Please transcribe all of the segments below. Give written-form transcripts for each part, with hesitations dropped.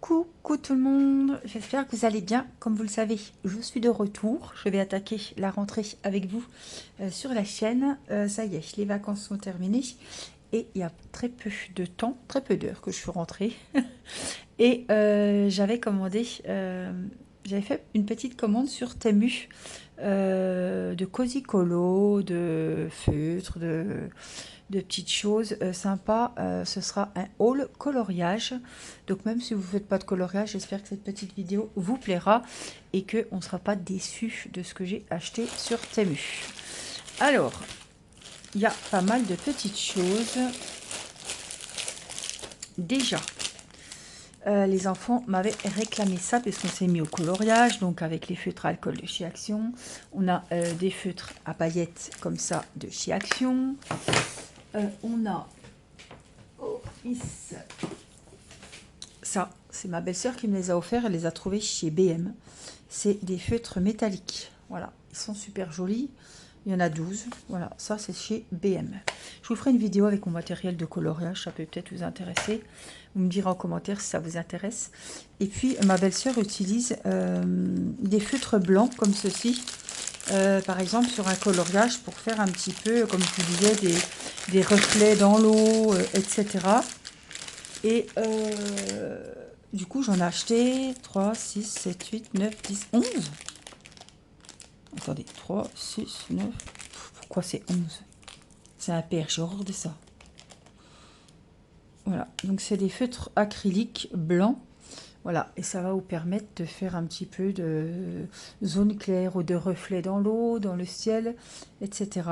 Coucou tout le monde, j'espère que vous allez bien. Comme vous le savez, je suis de retour. Je vais attaquer la rentrée avec vous sur la chaîne. Ça y est, les vacances sont terminées et il y a très peu de temps, très peu d'heures que je suis rentrée. Et j'avais commandé, j'avais fait une petite commande sur Temu de Cozy Colo, de feutres, de petites choses sympas. Ce sera un haul coloriage. Donc même si vous ne faites pas de coloriage, j'espère que cette petite vidéo vous plaira et qu'on ne sera pas déçu de ce que j'ai acheté sur Temu. Alors, il y a pas mal de petites choses. Déjà, les enfants m'avaient réclamé ça puisqu'on s'est mis au coloriage, donc avec les feutres à alcool de chez Action. On a des feutres à paillettes comme ça de chez Action. On a ça, c'est ma belle-sœur qui me les a offerts, elle les a trouvés chez BM. C'est des feutres métalliques, voilà, ils sont super jolis. Il y en a 12, voilà, ça c'est chez BM. Je vous ferai une vidéo avec mon matériel de coloriage, ça peut peut-être vous intéresser. Vous me direz en commentaire si ça vous intéresse. Et puis ma belle-sœur utilise des feutres blancs comme ceci. Par exemple sur un coloriage pour faire un petit peu, comme je vous disais, des reflets dans l'eau, etc. Et du coup, j'en ai acheté 3, 6, 7, 8, 9, 10, 11. Attendez, 3, 6, 9. Pourquoi c'est 11? C'est un père, j'ai horreur de ça. Voilà, donc c'est des feutres acryliques blancs. Voilà, et ça va vous permettre de faire un petit peu de zone claire ou de reflets dans l'eau, dans le ciel, etc.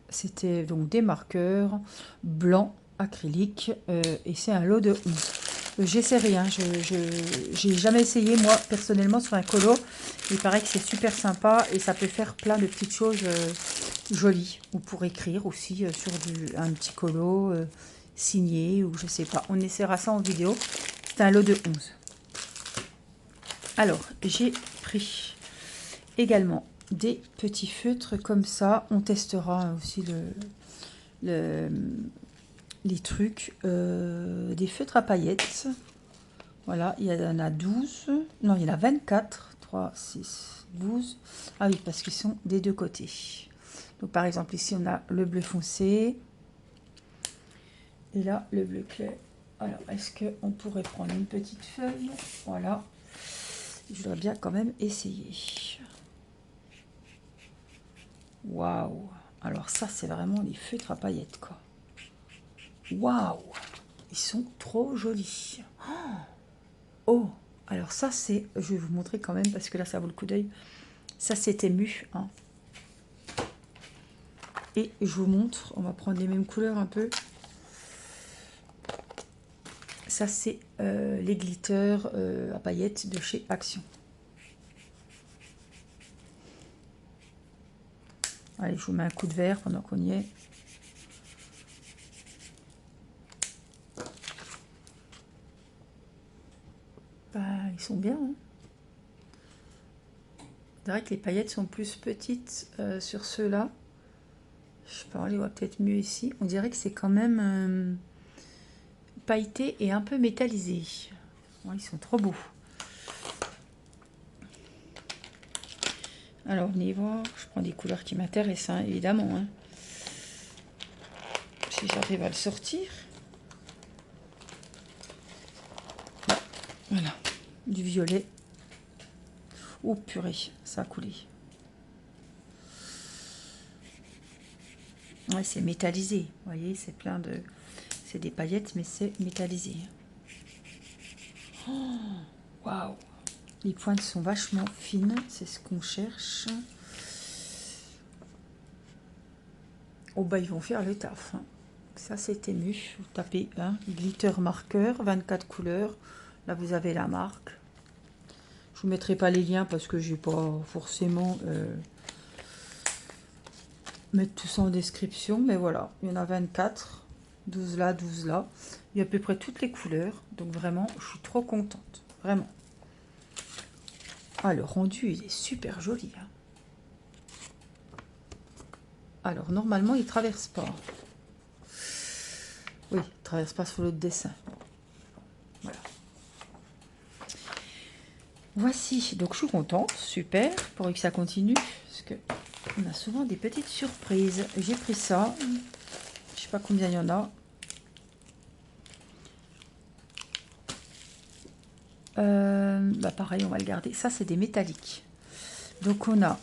C'était donc des marqueurs blancs acryliques et c'est un lot de 11. J'essaie rien, j'ai jamais essayé moi personnellement sur un colo. Il paraît que c'est super sympa et ça peut faire plein de petites choses jolies. Ou pour écrire aussi sur un petit colo signé ou je sais pas. On essaiera ça en vidéo. C'est un lot de 11. Alors, j'ai pris également des petits feutres comme ça. On testera aussi les trucs. Des feutres à paillettes. Voilà, il y en a 12. Non, il y en a 24. 3, 6, 12. Ah oui, parce qu'ils sont des deux côtés. Donc, par exemple, ici, on a le bleu foncé. Et là, le bleu clair. Alors, est-ce qu'on pourrait prendre une petite feuille? Voilà. Je voudrais bien quand même essayer. Waouh! Alors ça, c'est vraiment les feutres à paillettes, quoi. Waouh! Ils sont trop jolis. Oh! Alors ça, c'est... Je vais vous montrer quand même, parce que là, ça vaut le coup d'œil. Ça, c'est Temu. Hein. Et je vous montre. On va prendre les mêmes couleurs un peu. Ça, c'est les glitters à paillettes de chez Action. Allez, je vous mets un coup de verre pendant qu'on y est. Bah, ils sont bien. Hein. C'est vrai que les paillettes sont plus petites sur ceux-là. Je sais pas, on les voit peut-être mieux ici. On dirait que c'est quand même pailleté et un peu métallisé. Ouais, ils sont trop beaux. Alors, on y va. Je prends des couleurs qui m'intéressent, hein, évidemment. Hein. Si j'arrive à le sortir. Voilà. Du violet. Oh, purée, ça a coulé. Ouais, c'est métallisé. Vous voyez, c'est plein de... C'est des paillettes, mais c'est métallisé. Waouh! Les pointes sont vachement fines, c'est ce qu'on cherche. Oh bah ils vont faire le taf. Hein. Ça c'est Temu. Vous tapez hein, glitter marqueur, 24 couleurs. Là vous avez la marque. Je vous mettrai pas les liens parce que j'ai pas forcément mettre tout ça en description. Mais voilà, il y en a 24. 12 là, 12 là. Il y a à peu près toutes les couleurs. Donc vraiment, je suis trop contente. Vraiment. Ah, le rendu, il est super joli. Hein. Alors, normalement, il ne traverse pas. Oui, il ne traverse pas sur l'autre dessin. Voilà. Voici, donc je suis contente, super, pour que ça continue, parce que on a souvent des petites surprises. J'ai pris ça, je sais pas combien il y en a. Bah pareil, on va le garder. Ça, c'est des métalliques. Donc on a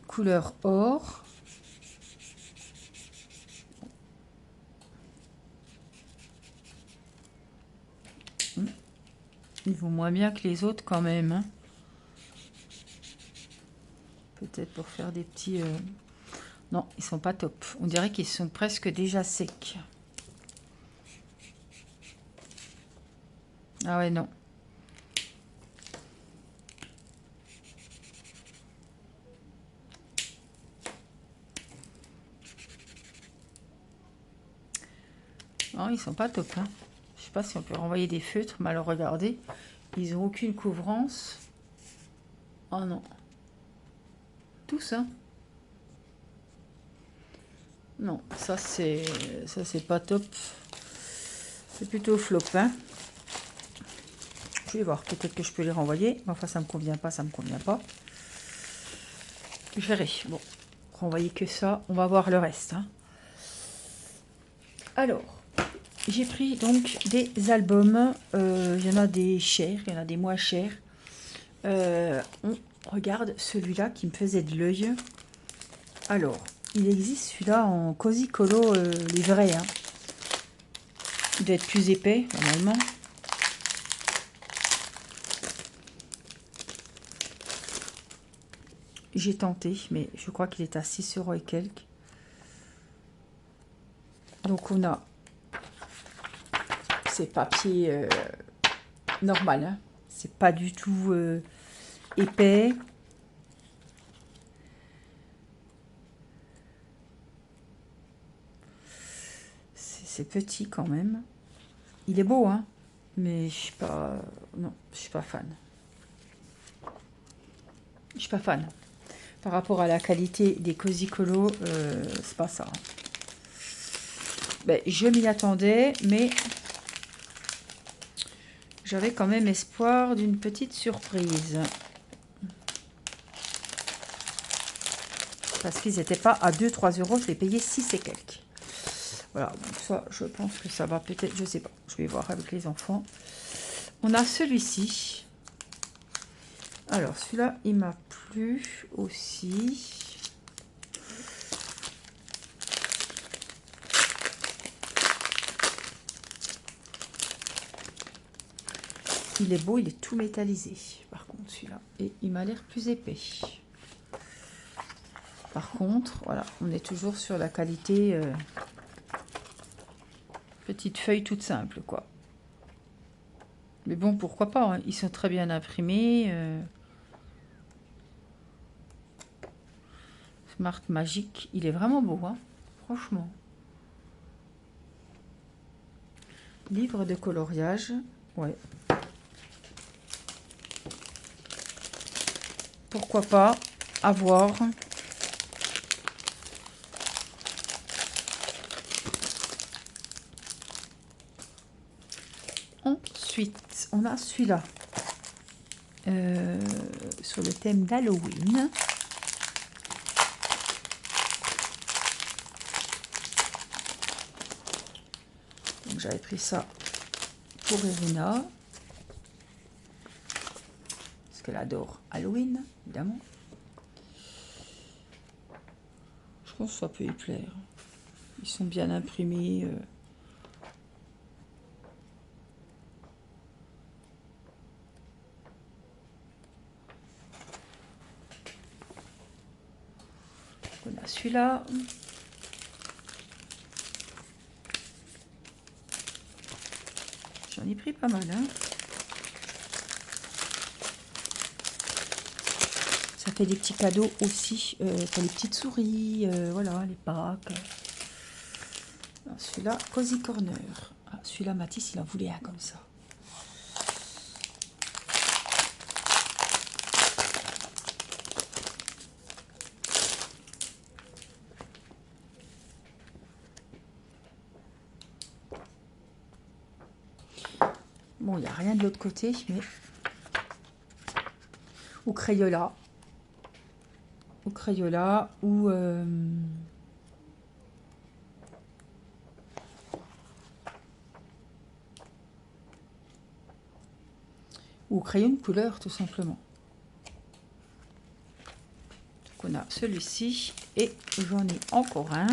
couleur or. Ils vont moins bien que les autres quand même, hein. Peut-être pour faire des petits... Non, ils sont pas top. On dirait qu'ils sont presque déjà secs. Ah ouais, non. Non, ils sont pas top, hein. Je sais pas si on peut renvoyer des feutres, mais alors regardez, ils ont aucune couvrance. Oh non. Tout ça. Non, ça c'est pas top. C'est plutôt flop, hein. Je vais voir, peut-être que je peux les renvoyer. Enfin, ça me convient pas, ça me convient pas. Je verrai. Bon, renvoyer que ça, on va voir le reste, hein. Alors, j'ai pris donc des albums. Il y en a des chers, il y en a des moins chers. On regarde celui-là qui me faisait de l'œil. Alors, il existe celui-là en Cozy Colo, les vrais, hein. Il doit être plus épais, normalement. J'ai tenté, mais je crois qu'il est à 6 € et quelques. Donc, on a ces papiers normal, hein. C'est pas du tout épais. C'est petit quand même. Il est beau, hein, mais je suis pas... Non, je suis pas fan. Je suis pas fan. Par rapport à la qualité des Cozy Colo, c'est pas ça. Ben, je m'y attendais, mais j'avais quand même espoir d'une petite surprise. Parce qu'ils n'étaient pas à 2-3 €, je les payais 6 et quelques. Voilà, donc ça, je pense que ça va peut-être, je sais pas, je vais voir avec les enfants. On a celui-ci. Alors, celui-là, il m'a plu aussi. Il est beau, il est tout métallisé, par contre, celui-là. Et il m'a l'air plus épais. Par contre, voilà, on est toujours sur la qualité petite feuille toute simple, quoi. Mais bon, pourquoi pas, hein. Ils sont très bien imprimés. Smart Magic, il est vraiment beau, hein, franchement. Livre de coloriage, ouais. Pourquoi pas, à voir. Ensuite, on a celui-là. Sur le thème d'Halloween. Donc j'avais pris ça pour Irina. Parce qu'elle adore Halloween, évidemment. Je pense que ça peut y plaire. Ils sont bien imprimés. On a celui-là. J'en ai pris pas mal, hein. Ça fait des petits cadeaux aussi pour les petites souris, voilà, les Pâques. Celui-là, Cozy Corner. Ah, celui-là, Mathis, il en voulait un comme ça. Bon, il n'y a rien de l'autre côté, mais... Ou Crayola. Ou Crayola, ou crayon de couleur, tout simplement. Donc, on a celui-ci, et j'en ai encore un.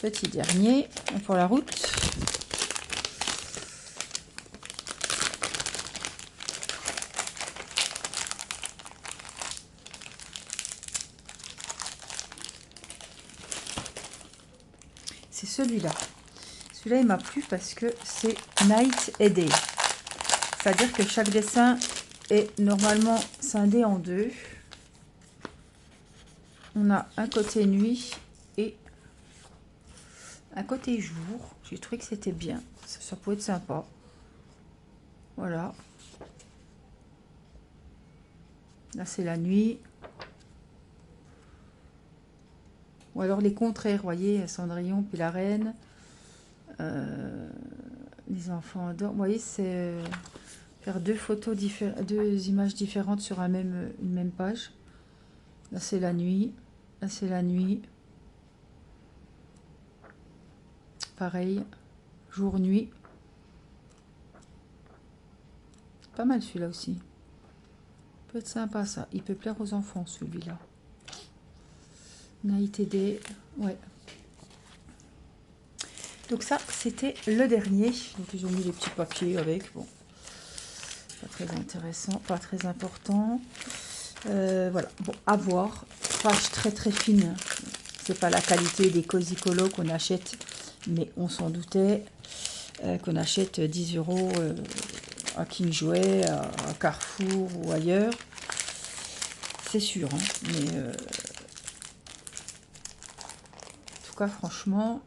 Petit dernier pour la route. C'est celui-là. Celui-là, il m'a plu parce que c'est Night et Day. C'est-à-dire que chaque dessin est normalement scindé en deux. On a un côté nuit et un côté jour. J'ai trouvé que c'était bien. Ça peut être sympa. Voilà. Là, c'est la nuit. Ou alors les contraires, vous voyez, Cendrillon puis la reine. Les enfants adorent. Vous voyez, c'est faire deux photos deux images différentes sur une même page. Là, c'est la nuit. Là, c'est la nuit. Pareil. Jour-nuit. Pas mal celui-là aussi. Peut être sympa ça. Il peut plaire aux enfants celui-là. Night et Day. Ouais. Donc ça, c'était le dernier. Donc ils ont mis les petits papiers avec. Bon. Pas très intéressant. Pas très important. Voilà. Bon, à voir. Page très très fine. C'est pas la qualité des Cozy Colo qu'on achète. Mais on s'en doutait. Qu'on achète 10 € à King Jouet, à Carrefour ou ailleurs. C'est sûr. Hein, mais... en tout cas, franchement...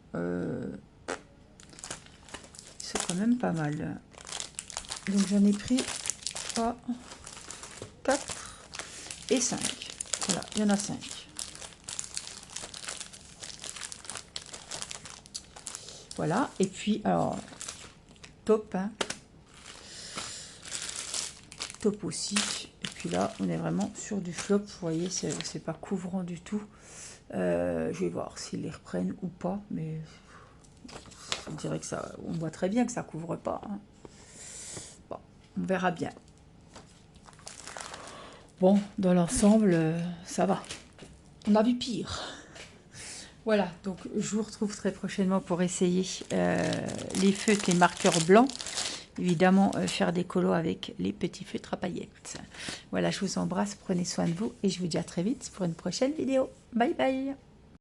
c'est quand même pas mal. Donc j'en ai pris 3, 4 et 5. Voilà, il y en a 5. Voilà, et puis alors top, hein. Top aussi. Et puis là, on est vraiment sur du flop. Vous voyez, c'est pas couvrant du tout. Je vais voir s'ils les reprennent ou pas, mais on dirait que ça, on voit très bien que ça couvre pas. Hein. Bon, on verra bien. Bon, dans l'ensemble, ça va. On a vu pire. Voilà, donc je vous retrouve très prochainement pour essayer les feutres, les marqueurs blancs. Évidemment, faire des colos avec les petits feutres à paillettes. Voilà, je vous embrasse, prenez soin de vous et je vous dis à très vite pour une prochaine vidéo. Bye bye.